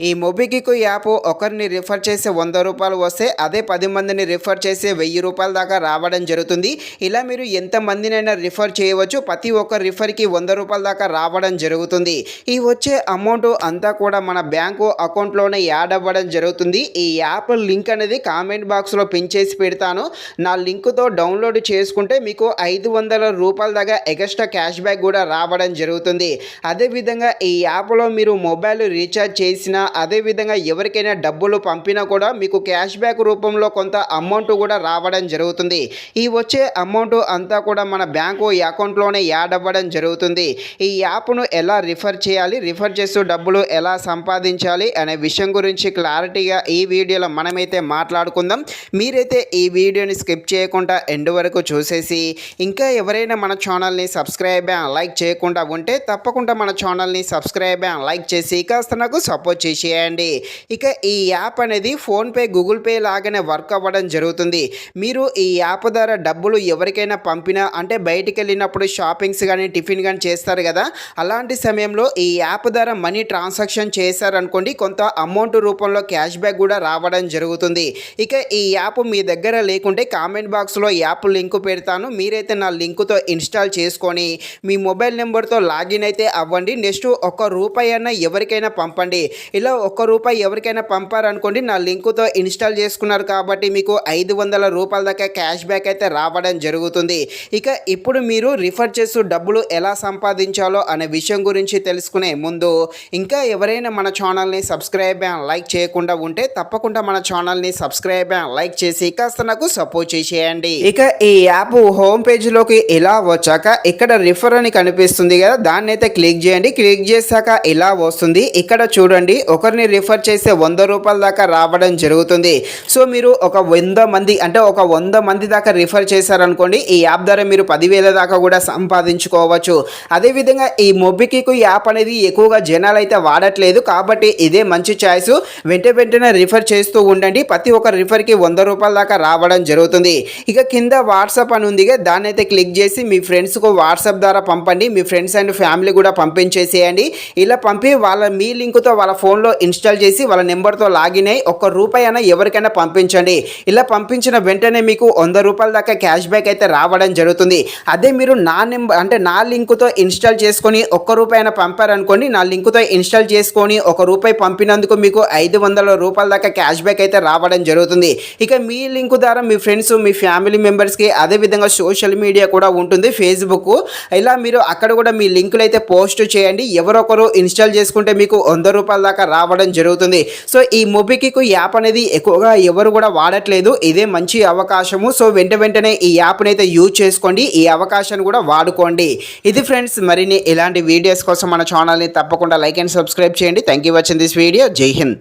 ఈ MobiKwik app ఒకరిని refer చేసి ₹100 వస్తే అదే 10 మందిని రిఫర్ చేసి ₹1000 దాకా రావడం జరుగుతుంది. ఇలా మీరు ఎంతమందినైనా రిఫర్ చేయవచ్చు. ప్రతి ఒక్క రిఫర్‌కి ₹100 దాకా రావడం జరుగుతుంది. ఈ వచ్చే అమౌంట్ అంతా కూడా మన బ్యాంకు అకౌంట్‌లోనే యాడ్ అవ్వడం జరుగుతుంది. ఈ యాప్ లింక్ అనేది కామెంట్ బాక్స్‌లో పిన్ చేసి పెడతాను. నా లింక్‌తో డౌన్లోడ్ చేసుకుంటే మీకు ₹500 దాకా ఎక్స్ట్రా క్యాష్ బ్యాక్ కూడా రావడం జరుగుతుంది. అదేవిధంగా ఈ యాప్‌లో మీరు మొబైల్ రీఛార్జ్ చేసినా అదేవిధంగా ఎవరికైనా డబ్బులు పంపినా కూడా మీకు క్యాష్ బ్యాక్ రూపంలో కొంత అమౌంట్ కూడా రావడం జరుగుతుంది. ఈ వచ్చే అమౌంట్ అంతా కూడా మన బ్యాంకు అకౌంట్లోనే యాడ్ అవ్వడం జరుగుతుంది. ఈ యాప్ను ఎలా రిఫర్ చేయాలి, రిఫర్ చేస్తూ డబ్బులు ఎలా సంపాదించాలి అనే విషయం గురించి క్లారిటీగా ఈ వీడియోలో మనమైతే మాట్లాడుకుందాం. మీరైతే ఈ వీడియోని స్కిప్ చేయకుండా ఎండ్ వరకు చూసేసి ఇంకా ఎవరైనా మన ఛానల్ని సబ్స్క్రైబ్ అండ్ లైక్ చేయకుండా ఉంటే తప్పకుండా మన ఛానల్ని సబ్స్క్రైబ్ అండ్ లైక్ చేసి కాస్త నాకు సపోర్ట్ చేయండి. ఇక ఈ యాప్ అనేది ఫోన్పే, గూగుల్ పే లాగానే వర్క్ అవ్వడం జరుగుతుంది. మీరు ఈ యాప్ ద్వారా డబ్బులు ఎవరికైనా పంపినా అంటే బయటికి వెళ్ళినప్పుడు షాపింగ్స్ కానీ టిఫిన్ కానీ చేస్తారు కదా, అలాంటి సమయంలో ఈ యాప్ ద్వారా మనీ ట్రాన్సాక్షన్ చేశారనుకోండి కొంత అమౌంట్ రూపంలో క్యాష్ బ్యాక్ కూడా రావడం జరుగుతుంది. ఇక ఈ యాప్ మీ దగ్గర లేకుంటే కామెంట్ బాక్స్లో యాప్ లింక్ పెడతాను. మీరైతే నా లింకుతో ఇన్స్టాల్ చేసుకొని మీ మొబైల్ నెంబర్తో లాగిన్ అయితే అవ్వండి. నెక్స్ట్ ₹1 అయినా ఎవరికైనా పంపండి. ఇలా ₹1 ఎవరికైనా పంపారనుకోండి నా లింకుతో ఇన్స్టాల్ చేసుకున్నారు కాబట్టి మీకు ₹500 దాకా క్యాష్ బ్యాక్ అయితే రావడం జరుగుతుంది. ఇక ఇప్పుడు మీరు రిఫర్ చేస్తూ డబ్బులు ఎలా సంపాదించాలో అనే విషయం గురించి తెలుసుకునే ముందు ఇంకా ఎవరైనా మన ఛానల్ని సబ్స్క్రైబ్ అండ్ లైక్ చేయకుండా ఉంటే తప్పకుండా మన ఛానల్ని సబ్స్క్రైబ్ అండ్ లైక్ చేసి కాస్త నాకు సపోర్ట్ చేసేయండి. ఇక ఈ యాప్ హోమ్ పేజ్లోకి ఇలా వచ్చాక ఇక్కడ రిఫర్ అని కనిపిస్తుంది కదా, దాన్ని అయితే క్లిక్ చేయండి. క్లిక్ చేశాక ఇలా వస్తుంది. ఇక్కడ చూడండి, ఒకరిని రిఫర్ చేస్తే ₹100 దాకా రావడం జరుగుతుంది. సో మీరు ఒక 100 మంది అంటే ఒక 100 మంది దాకా రిఫర్ చేశారనుకోండి ఈ యాప్ ద్వారా మీరు 10,000 దాకా కూడా సంపాదించుకోవచ్చు. అదేవిధంగా ఈ మొబిక్విక్ యాప్ అనేది ఎక్కువగా జనాలు అయితే వాడట్లేదు కాబట్టి ఇదే మంచి ఛాయిస్. వెంటనే రిఫర్ చేస్తూ ఉండండి. ప్రతి ఒక్క రిఫర్కి ₹100 దాకా రావడం జరుగుతుంది. ఇక కింద వాట్సాప్ అని ఉంది, దాన్ని అయితే క్లిక్ చేసి మీ ఫ్రెండ్స్కు వాట్సాప్ ద్వారా పంపండి. మీ ఫ్రెండ్స్ అండ్ ఫ్యామిలీ కూడా పంపించేసేయండి. ఇలా పంపి మీ లింక్తో వాళ్ళ ఫోన్లో ఇన్స్టాల్ చేసి వాళ్ళ నెంబర్తో లాగిన్ అయ్యి ₹1 అయినా ఎవరికైనా పంపించండి. ఇలా పంపించిన వెంటనే మీకు ₹100 దాకా క్యాష్ బ్యాక్ అయితే రావడం జరుగుతుంది. అదే మీరు నా నెంబర్ అంటే నా లింక్తో ఇన్స్టాల్ చేసుకొని ₹1 అయినా పంపారనుకోండి, నా లింక్తో ఇన్స్టాల్ చేసుకొని ₹1 పంపినందుకు మీకు ₹500 దాకా క్యాష్ బ్యాక్ అయితే రావడం జరుగుతుంది. ఇక మీ లింక్ ద్వారా మీ ఫ్రెండ్స్, మీ ఫ్యామిలీ మెంబర్స్కి అదేవిధంగా సోషల్ మీడియా కూడా ఉంటుంది ఫేస్బుక్, ఇలా మీరు అక్కడ కూడా మీ లింకులు అయితే పోస్ట్ చేయండి. ఎవరొకరు ఇన్స్టాల్ చేసుకుంటే మీకు ₹100 దాకా రావడం జరుగుతుంది. సో ఈ మొబిక్విక్ యాప్ అనేది ఎక్కువగా ఎవరు కూడా వాడట్లేదు. ఇదే మంచి అవకాశము. సో వెంటనే ఈ యాప్ని అయితే యూజ్ చేసుకోండి. ఈ అవకాశాన్ని కూడా వాడుకోండి. ఇది ఫ్రెండ్స్, మరిన్ని ఇలాంటి వీడియోస్ కోసం మన ఛానల్ని తప్పకుండా లైక్ అండ్ సబ్స్క్రైబ్ చేయండి. Thank you watching this video. జై హింద్.